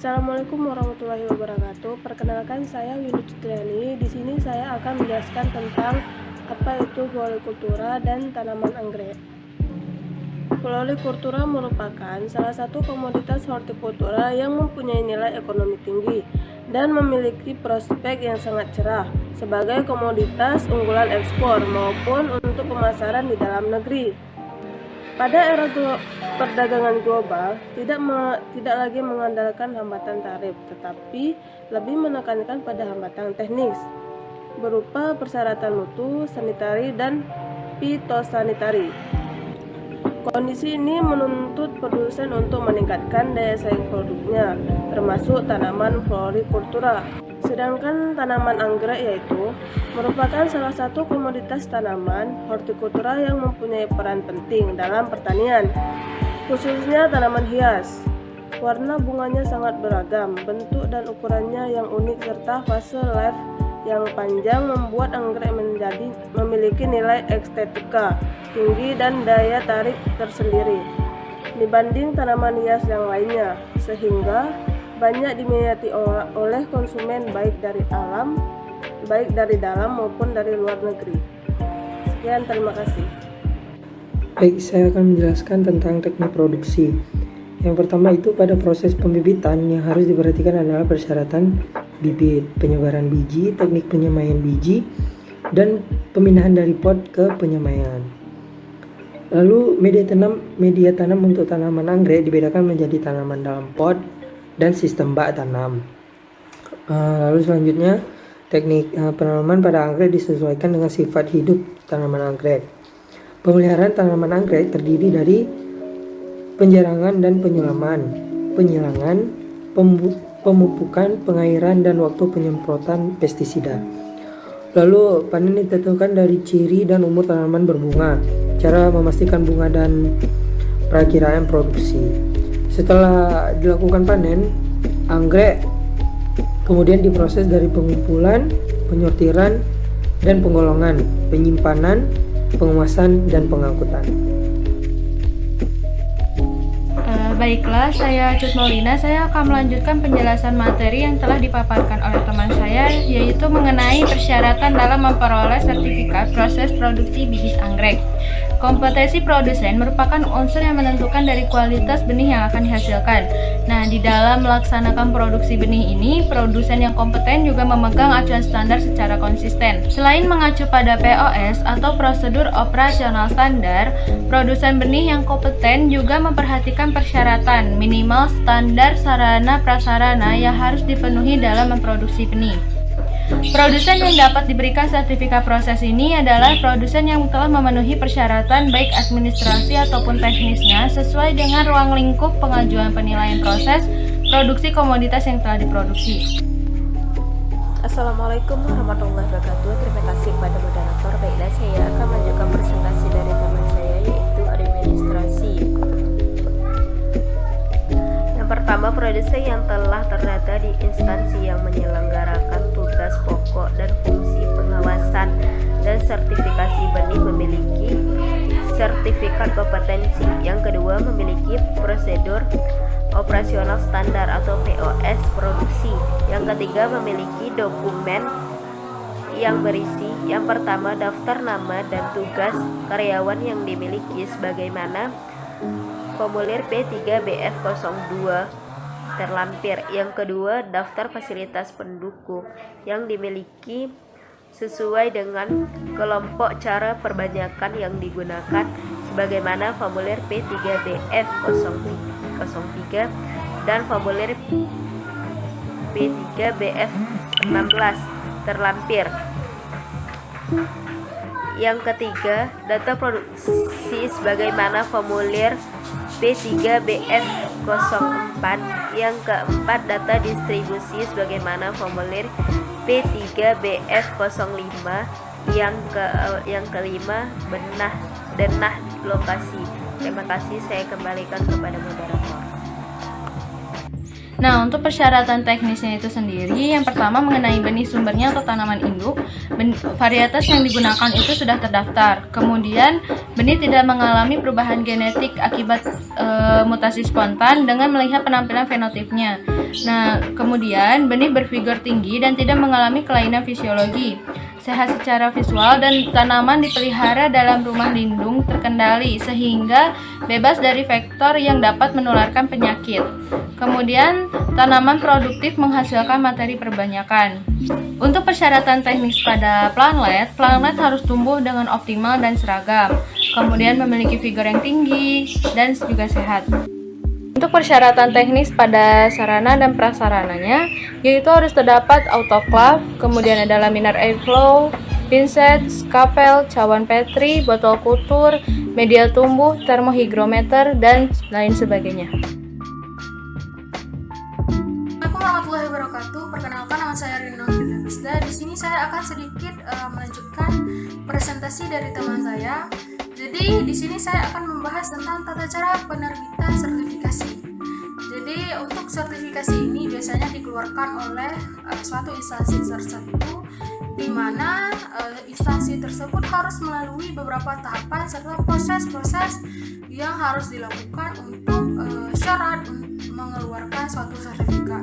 Assalamualaikum warahmatullahi wabarakatuh. Perkenalkan, saya Windu Citriani. Di sini saya akan menjelaskan tentang apa itu florikultura dan tanaman anggrek. Florikultura merupakan salah satu komoditas hortikultura yang mempunyai nilai ekonomi tinggi dan memiliki prospek yang sangat cerah sebagai komoditas unggulan ekspor maupun untuk pemasaran di dalam negeri. Pada era perdagangan global, tidak lagi mengandalkan hambatan tarif, tetapi lebih menekankan pada hambatan teknis berupa persyaratan mutu, sanitari, dan fitosanitari. Kondisi ini menuntut produsen untuk meningkatkan daya saing produknya, termasuk tanaman florikultura. Sedangkan tanaman anggrek yaitu merupakan salah satu komoditas tanaman hortikultura yang mempunyai peran penting dalam pertanian, khususnya tanaman hias. Warna bunganya sangat beragam, bentuk dan ukurannya yang unik serta fase life yang panjang membuat anggrek memiliki nilai estetika tinggi dan daya tarik tersendiri dibanding tanaman hias yang lainnya, sehingga banyak diminati oleh konsumen baik dari dalam maupun dari luar negeri. Sekian, terima kasih. Baik, saya akan menjelaskan tentang teknik produksi. Yang pertama itu pada proses pembibitan yang harus diperhatikan adalah persyaratan bibit, penyebaran biji, teknik penyemaian biji, dan pemindahan dari pot ke penyemaian. Lalu media tanam untuk tanaman anggrek dibedakan menjadi tanaman dalam pot dan sistem bak tanam. Lalu selanjutnya teknik penanaman pada anggrek disesuaikan dengan sifat hidup tanaman anggrek. Pemeliharaan tanaman anggrek terdiri dari penjarangan dan penyilangan, pemupukan, pengairan, dan waktu penyemprotan pestisida. Lalu panen ditentukan dari ciri dan umur tanaman berbunga, cara memastikan bunga, dan perakiraan produksi. Setelah dilakukan panen, anggrek kemudian diproses dari pengumpulan, penyortiran, dan penggolongan, penyimpanan, pengemasan, dan pengangkutan. Baiklah, saya Cut Maulina. Saya akan melanjutkan penjelasan materi yang telah dipaparkan oleh teman saya, yaitu mengenai persyaratan dalam memperoleh sertifikat proses produksi bibit anggrek. Kompetensi produsen merupakan unsur yang menentukan dari kualitas benih yang akan dihasilkan. Nah, di dalam melaksanakan produksi benih ini, produsen yang kompeten juga memegang acuan standar secara konsisten. Selain mengacu pada POS atau prosedur operasional standar, produsen benih yang kompeten juga memperhatikan persyaratan minimal standar sarana prasarana yang harus dipenuhi dalam memproduksi benih. Produsen yang dapat diberikan sertifikat proses ini adalah produsen yang telah memenuhi persyaratan baik administrasi ataupun teknisnya sesuai dengan ruang lingkup pengajuan penilaian proses produksi komoditas yang telah diproduksi. Assalamualaikum warahmatullahi wabarakatuh. Terima kasih kepada moderator. Baiklah, saya akan melanjutkan presentasi dari teman saya, yaitu administrasi. Yang pertama, produsen yang telah terdata di instansi yang menyelenggarakan tugas pokok dan fungsi pengawasan dan sertifikasi benih memiliki sertifikat kompetensi. Yang kedua, memiliki prosedur operasional standar atau POS produksi. Yang ketiga, memiliki dokumen yang berisi yang pertama daftar nama dan tugas karyawan yang dimiliki sebagaimana formulir P3BF02 terlampir. Yang kedua, daftar fasilitas pendukung yang dimiliki sesuai dengan kelompok cara perbanyakan yang digunakan sebagaimana formulir P3BF03 dan formulir P3BF16 terlampir. Yang ketiga, data produksi sebagaimana formulir P3BF04. Yang keempat, data distribusi sebagaimana formulir P3BF05. Yang kelima, denah lokasi. Terima kasih, saya kembalikan kepada moderator. Nah, untuk persyaratan teknisnya itu sendiri, yang pertama mengenai benih sumbernya atau tanaman induk, varietas yang digunakan itu sudah terdaftar. Kemudian, benih tidak mengalami perubahan genetik akibat mutasi spontan dengan melihat penampilan fenotipnya. Nah, kemudian benih berfigur tinggi dan tidak mengalami kelainan fisiologi, sehat secara visual, dan tanaman dipelihara dalam rumah lindung terkendali sehingga bebas dari faktor yang dapat menularkan penyakit. Kemudian, tanaman produktif menghasilkan materi perbanyakan. Untuk persyaratan teknis pada plantlet harus tumbuh dengan optimal dan seragam. Kemudian memiliki figur yang tinggi dan juga sehat. Untuk persyaratan teknis pada sarana dan prasarananya, yaitu harus terdapat autoclave, kemudian ada laminar airflow, pinset, skapel, cawan petri, botol kultur, media tumbuh, termohygrometer, dan lain sebagainya. Assalamualaikum warahmatullahi wabarakatuh. Perkenalkan, nama saya Rino Filisda. Di sini saya akan sedikit melanjutkan presentasi dari teman saya. Jadi di sini saya akan membahas tentang tata cara penerbitan sertifikasi. Jadi untuk sertifikasi ini biasanya dikeluarkan oleh suatu instansi tertentu, di mana instansi tersebut harus melalui beberapa tahapan serta proses-proses yang harus dilakukan untuk syarat mengeluarkan suatu sertifikat.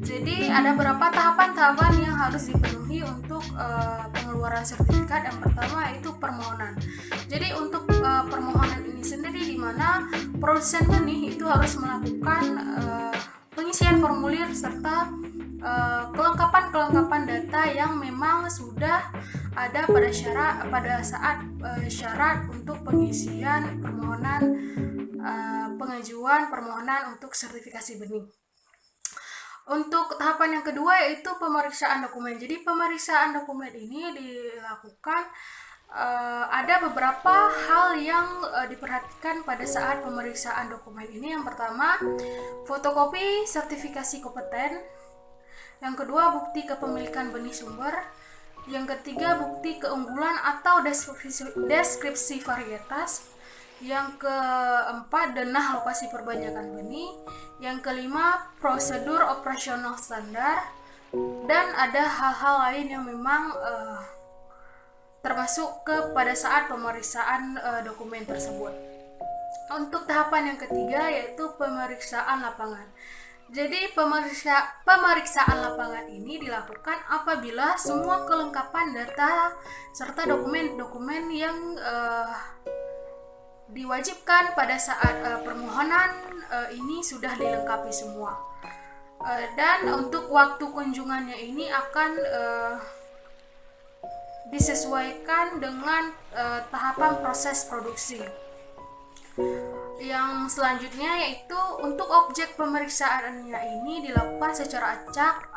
Jadi ada beberapa tahapan-tahapan yang harus dipenuhi untuk pengeluaran sertifikat. Yang pertama itu permohonan. Jadi untuk permohonan ini sendiri, di mana produsen benih itu harus melakukan pengisian formulir serta kelengkapan data yang memang sudah ada pada saat syarat untuk pengisian permohonan pengajuan permohonan untuk sertifikasi benih. Untuk tahapan yang kedua yaitu pemeriksaan dokumen. Jadi pemeriksaan dokumen ini dilakukan ada beberapa hal yang diperhatikan pada saat pemeriksaan dokumen ini. Yang pertama, fotokopi sertifikasi kompeten. Yang kedua, bukti kepemilikan benih sumber. Yang ketiga, bukti keunggulan atau deskripsi varietas. Yang keempat, denah lokasi perbanyakan benih. Yang kelima, prosedur operasional standar. Dan ada hal-hal lain yang memang termasuk pada saat pemeriksaan dokumen tersebut. Untuk tahapan yang ketiga yaitu pemeriksaan lapangan. Jadi pemeriksaan lapangan ini dilakukan apabila semua kelengkapan data serta dokumen-dokumen yang diwajibkan pada saat permohonan ini sudah dilengkapi semua. Dan untuk waktu kunjungannya ini akan disesuaikan dengan tahapan proses produksi. Yang selanjutnya yaitu untuk objek pemeriksaannya ini dilakukan secara acak,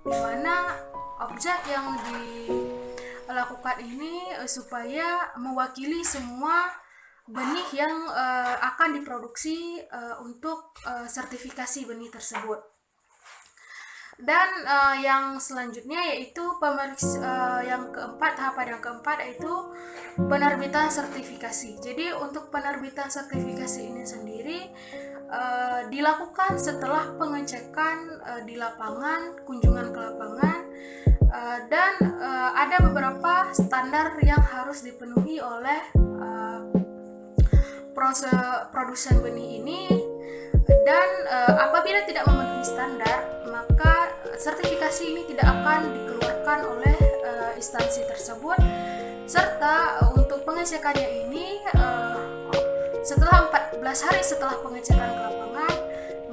di mana objek yang dilakukan ini supaya mewakili semua benih yang akan diproduksi untuk sertifikasi benih tersebut. Dan yang selanjutnya yaitu tahapan yang keempat yaitu penerbitan sertifikasi. Jadi untuk penerbitan sertifikasi ini sendiri dilakukan setelah pengecekan di lapangan, kunjungan ke lapangan, dan ada beberapa standar yang harus dipenuhi oleh produsen benih ini. Dan apabila tidak memenuhi standar, maka sertifikasi ini tidak akan dikeluarkan oleh instansi tersebut. Serta untuk pengecekannya ini setelah 14 hari setelah pengecekan ke lapangan,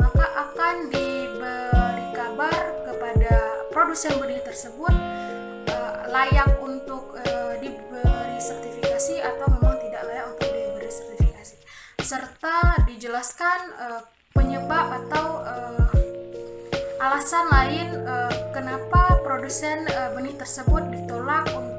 maka akan diberi kabar kepada produsen benih tersebut layak untuk diberi sertifikasi atau memang tidak layak untuk diberi sertifikasi, serta dijelaskan penyebab atau alasan lain kenapa produsen benih tersebut ditolak untuk